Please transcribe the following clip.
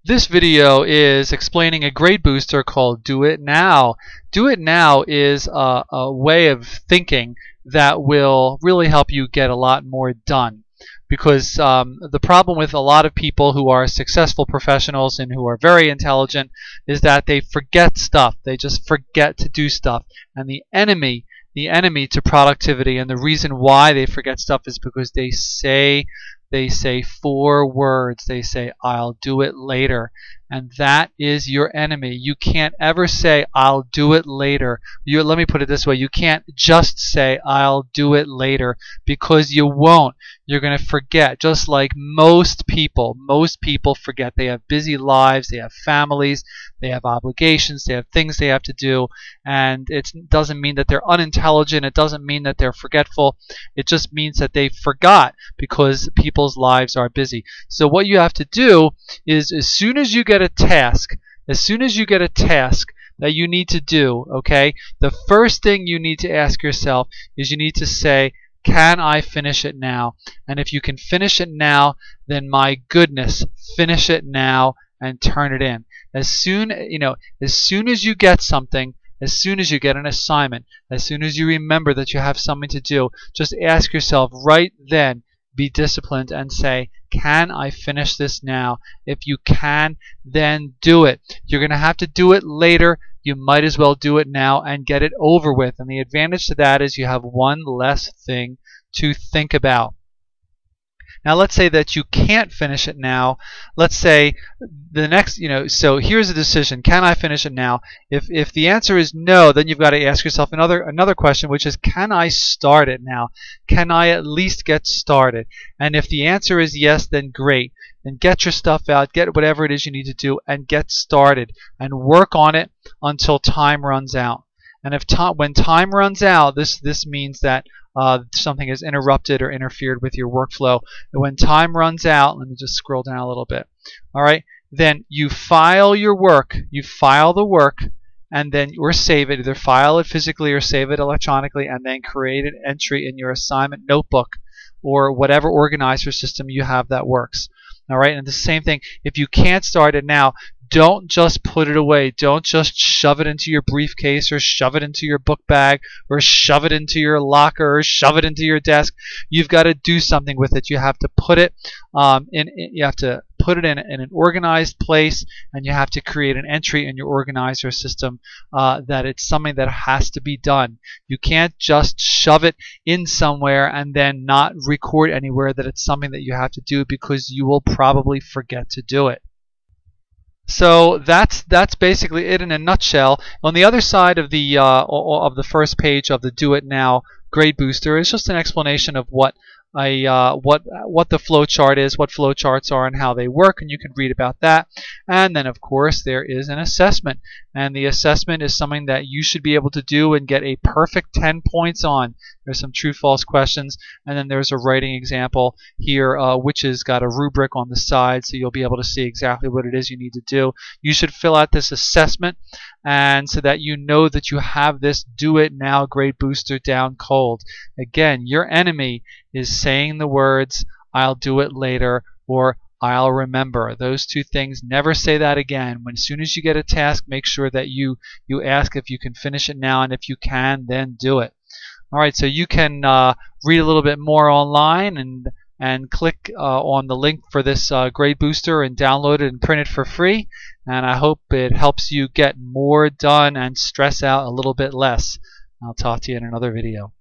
This video is explaining a grade booster called Do It Now. Do It Now is a way of thinking that will really help you get a lot more done. Because the problem with a lot of people who are successful professionals and who are very intelligent is that they forget stuff. They just forget to do stuff. And the enemy to productivity, and the reason why they forget stuff, is because they say 4 words. They say, I'll do it later. And that is your enemy. You can't ever say, I'll do it later. Let me put it this way. You can't just say, I'll do it later, because you won't. You're going to forget, just like most people. Most people forget. They have busy lives. They have families. They have obligations. They have things they have to do. And it doesn't mean that they're unintelligent. It doesn't mean that they're forgetful. It just means that they forgot, because people's lives are busy. So what you have to do is, as soon as you get a task, that you need to do, okay, the first thing you need to ask yourself is, you need to say, can I finish it now? And if you can finish it now, then my goodness, finish it now and turn it in. As soon as you get something, as soon as you get an assignment, as soon as you remember that you have something to do, just ask yourself right then, be disciplined and say, can I finish this now? If you can, then do it. You're going to have to do it later. You might as well do it now and get it over with. And the advantage to that is you have one less thing to think about. Now let's say that you can't finish it now. Let's say the next, so here's a decision. Can I finish it now? If the answer is no, then you've got to ask yourself another question, which is, can I start it now? Can I at least get started? And if the answer is yes, then great. Then get your stuff out, get whatever it is you need to do, and get started. And work on it until time runs out. And when time runs out, this means that something has interrupted or interfered with your workflow. And when time runs out, let me just scroll down a little bit. All right, then you file your work. You file the work, and then or save it. Either file it physically or save it electronically, and then create an entry in your assignment notebook or whatever organizer system you have that works. All right, and the same thing. If you can't start it now, don't just put it away. Don't just shove it into your briefcase or shove it into your book bag or shove it into your locker or shove it into your desk. You've got to do something with it. You have to put it in an organized place, and you have to create an entry in your organizer system that it's something that has to be done. You can't just shove it in somewhere and then not record anywhere that it's something that you have to do, because you will probably forget to do it. So that's basically it in a nutshell. On the other side of the first page of the Do It Now Grade Booster is just an explanation of what the flow chart is, what flow charts are, and how they work, and you can read about that. And then, of course, there is an assessment, and the assessment is something that you should be able to do and get a perfect 10 points on. There's some true-false questions, and then there's a writing example here, which has got a rubric on the side, so you'll be able to see exactly what it is you need to do. You should fill out this assessment, and so that you know that you have this Do It Now Grade Booster down cold. Again, your enemy is saying the words, I'll do it later, or I'll remember. Those two things, never say that again. As soon as you get a task, make sure that you ask if you can finish it now, and if you can, then do it. Alright, so you can read a little bit more online and click on the link for this grade booster and download it and print it for free. And I hope it helps you get more done and stress out a little bit less. I'll talk to you in another video.